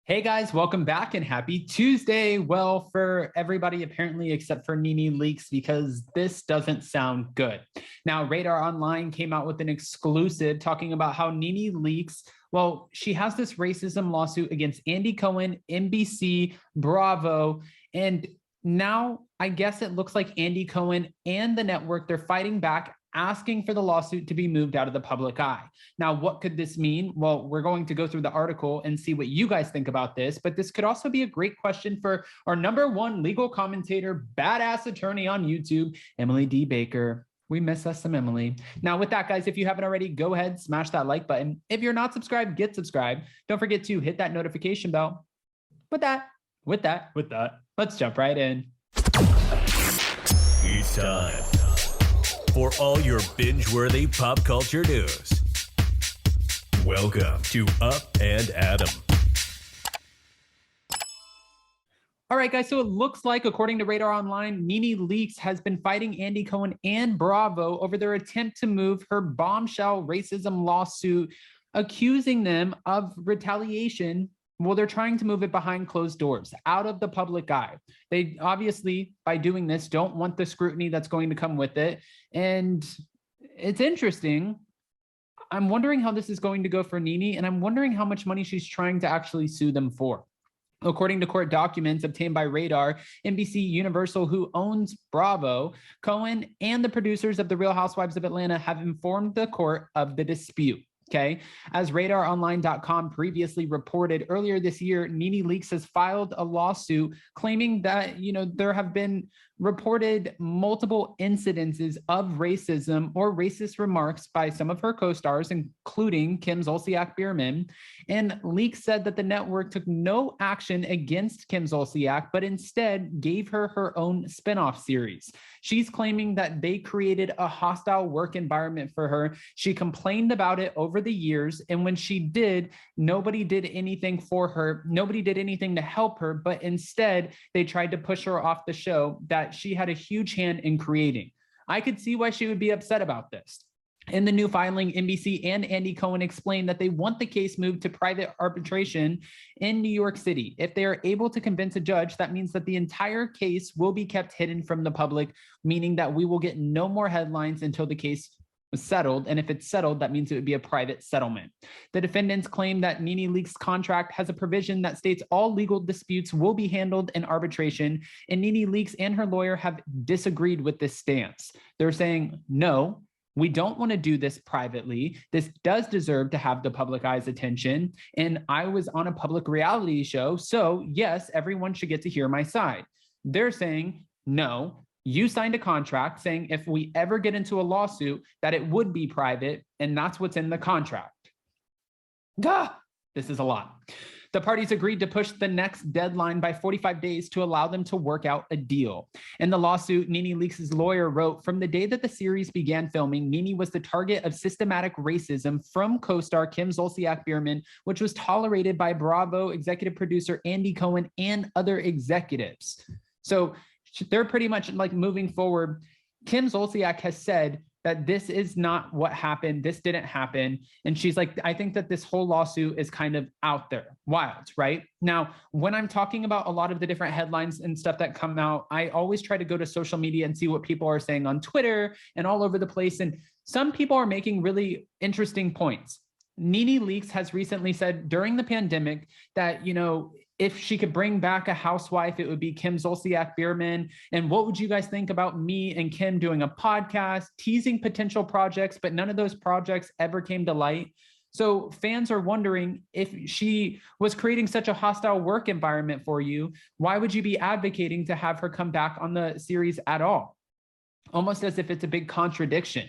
Hey guys, welcome back and happy Tuesday. Well, for everybody apparently except for NeNe Leaks, because this doesn't sound good. Now, Radar Online came out with an exclusive talking about how NeNe Leaks, well, she has this racism lawsuit against Andy Cohen, NBC, Bravo, and now I guess it looks like Andy Cohen and the network, they're fighting back, asking for the lawsuit to be moved out of the public eye. Now, what could this mean? Well, we're going to go through the article and see what you guys think about this, but this could also be a great question for our #1 legal commentator, badass attorney on YouTube, Emily D. Baker. We miss us some Emily. Now, with that, guys, if you haven't already, go ahead, smash that like button. If you're not subscribed, get subscribed. Don't forget to hit that notification bell. With that, let's jump right in. It's time for all your binge-worthy pop culture news. Welcome to Up and Adam. All right, guys, so it looks like, according to Radar Online, NeNe Leaks has been fighting Andy Cohen and Bravo over their attempt to move her bombshell racism lawsuit, accusing them of retaliation. Well, they're trying to move it behind closed doors, out of the public eye. They obviously, by doing this, don't want the scrutiny that's going to come with it. And it's interesting. I'm wondering how this is going to go for NeNe, and I'm wondering how much money she's trying to actually sue them for. According to court documents obtained by Radar, NBC Universal, who owns Bravo, Cohen, and the producers of The Real Housewives of Atlanta have informed the court of the dispute. Okay, as RadarOnline.com previously reported earlier this year, NeNe Leaks has filed a lawsuit claiming that, there have been reported multiple incidences of racism or racist remarks by some of her co-stars, including Kim Zolciak-Biermann. And Leaks said that the network took no action against Kim Zolciak, but instead gave her her own spinoff series. She's claiming that they created a hostile work environment for her. She complained about it over the years, and when she did, nobody did anything for her. Nobody did anything to help her, but instead they tried to push her off the show that she had a huge hand in creating. I could see why she would be upset about this. In the new filing, NBC and Andy Cohen explained that they want the case moved to private arbitration in New York City. If they are able to convince a judge, that means that the entire case will be kept hidden from the public, meaning that we will get no more headlines until the case was settled. And if it's settled, that means it would be a private settlement. The defendants claim that NeNe Leaks' contract has a provision that states all legal disputes will be handled in arbitration, and NeNe Leaks and her lawyer have disagreed with this stance. They're saying, no, we don't want to do this privately. This does deserve to have the public eye's attention. And I was on a public reality show, so yes, everyone should get to hear my side. They're saying, no, you signed a contract saying if we ever get into a lawsuit that it would be private, and that's what's in the contract. Gah! This is a lot. The parties agreed to push the next deadline by 45 days to allow them to work out a deal. In the lawsuit, NeNe Leaks' lawyer wrote, from the day that the series began filming, NeNe was the target of systematic racism from co-star Kim Zolciak-Biermann, which was tolerated by Bravo executive producer Andy Cohen and other executives. So they're pretty much like moving forward. Kim Zolciak has said that this is not what happened. This didn't happen. And she's like, I think that this whole lawsuit is kind of out there, wild, right? Now, when I'm talking about a lot of the different headlines and stuff that come out, I always try to go to social media and see what people are saying on Twitter and all over the place. And some people are making really interesting points. NeNe Leaks has recently said during the pandemic that, if she could bring back a housewife, it would be Kim Zolciak-Biermann. And what would you guys think about me and Kim doing a podcast, teasing potential projects, but none of those projects ever came to light? So fans are wondering, if she was creating such a hostile work environment for you, why would you be advocating to have her come back on the series at all? Almost as if it's a big contradiction.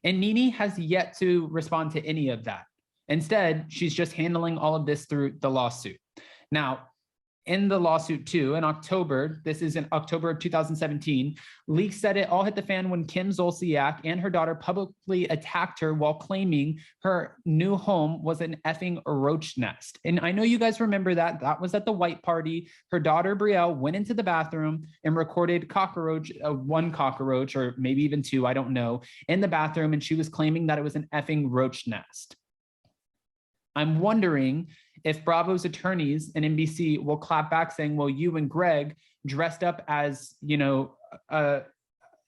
And NeNe has yet to respond to any of that. Instead, she's just handling all of this through the lawsuit. Now, in the lawsuit too, in October, this is in October of 2017, Leaks said it all hit the fan when Kim Zolciak and her daughter publicly attacked her while claiming her new home was an effing roach nest. And I know you guys remember that. That was at the white party. Her daughter, Brielle, went into the bathroom and recorded one cockroach, or maybe even two, I don't know, in the bathroom. And she was claiming that it was an effing roach nest. I'm wondering if Bravo's attorneys and NBC will clap back saying, well, you and Greg dressed up as, you know, an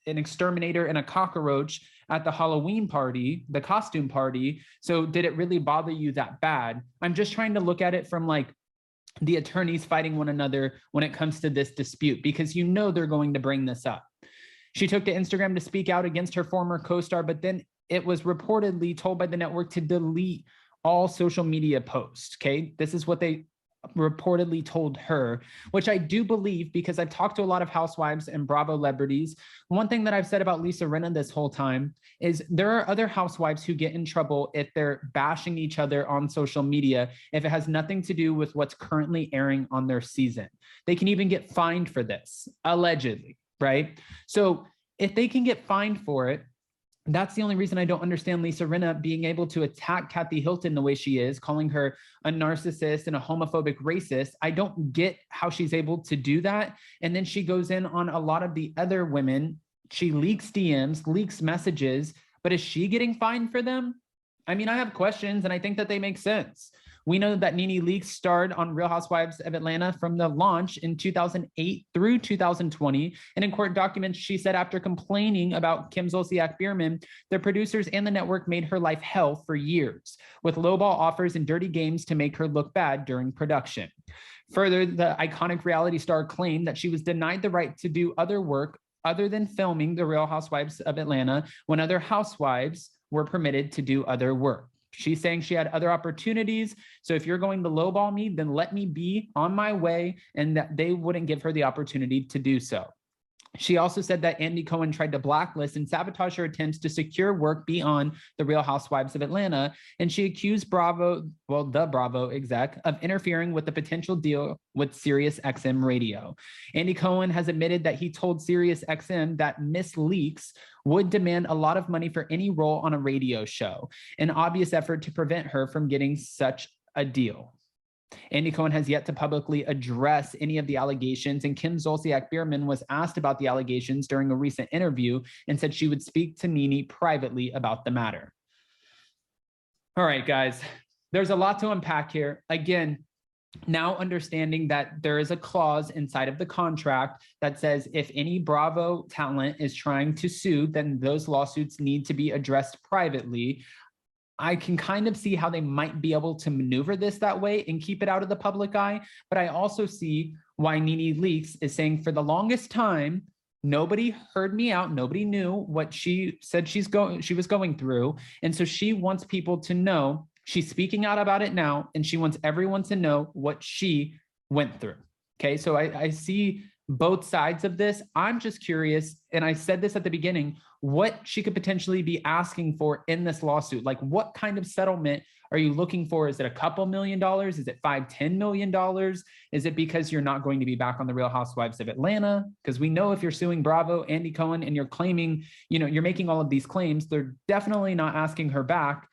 exterminator and a cockroach at the Halloween party, the costume party. So did it really bother you that bad? I'm just trying to look at it from like the attorneys fighting one another when it comes to this dispute, because you know they're going to bring this up. She took to Instagram to speak out against her former co-star, but then it was reportedly told by the network to delete all social media posts, okay? This is what they reportedly told her, which I do believe because I've talked to a lot of housewives and Bravo celebrities. One thing that I've said about Lisa Rinna this whole time is there are other housewives who get in trouble if they're bashing each other on social media, if it has nothing to do with what's currently airing on their season. They can even get fined for this, allegedly, right? So if they can get fined for it, that's the only reason I don't understand Lisa Rinna being able to attack Kathy Hilton the way she is, calling her a narcissist and a homophobic racist. I don't get how she's able to do that. And then she goes in on a lot of the other women. She leaks DMs, leaks messages, but is she getting fined for them? I mean, I have questions and I think that they make sense. We know that NeNe Leakes starred on Real Housewives of Atlanta from the launch in 2008 through 2020. And in court documents, she said after complaining about Kim Zolciak-Biermann, the producers and the network made her life hell for years, with lowball offers and dirty games to make her look bad during production. Further, the iconic reality star claimed that she was denied the right to do other work other than filming the Real Housewives of Atlanta when other housewives were permitted to do other work. She's saying she had other opportunities. So if you're going to lowball me, then let me be on my way, and that they wouldn't give her the opportunity to do so. She also said that Andy Cohen tried to blacklist and sabotage her attempts to secure work beyond the Real Housewives of Atlanta. And she accused Bravo, well, the Bravo exec, of interfering with the potential deal with Sirius XM radio. Andy Cohen has admitted that he told Sirius XM that Miss Leakes would demand a lot of money for any role on a radio show, an obvious effort to prevent her from getting such a deal. Andy Cohen has yet to publicly address any of the allegations, and Kim Zolciak-Biermann was asked about the allegations during a recent interview and said she would speak to NeNe privately about the matter. All right, guys, there's a lot to unpack here. Again, now understanding that there is a clause inside of the contract that says if any Bravo talent is trying to sue, then those lawsuits need to be addressed privately. I can kind of see how they might be able to maneuver this that way and keep it out of the public eye. But I also see why NeNe Leakes is saying for the longest time, nobody heard me out. Nobody knew what she said she was going through. And so she wants people to know. She's speaking out about it now, and she wants everyone to know what she went through. Okay, so I see both sides of this. I'm just curious, and I said this at the beginning, what she could potentially be asking for in this lawsuit. Like, what kind of settlement are you looking for? Is it a couple $1 million? Is it $5-10 million? Is it because you're not going to be back on the Real Housewives of Atlanta? Because we know if you're suing Bravo, Andy Cohen, and you're claiming, you know, you're making all of these claims, they're definitely not asking her back.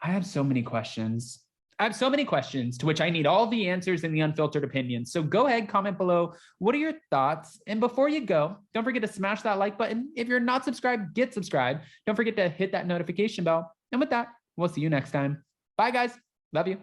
I have so many questions. I have so many questions to which I need all the answers in the unfiltered opinions. So go ahead, comment below. What are your thoughts? And before you go, don't forget to smash that like button. If you're not subscribed, get subscribed. Don't forget to hit that notification bell. And with that, we'll see you next time. Bye, guys. Love you.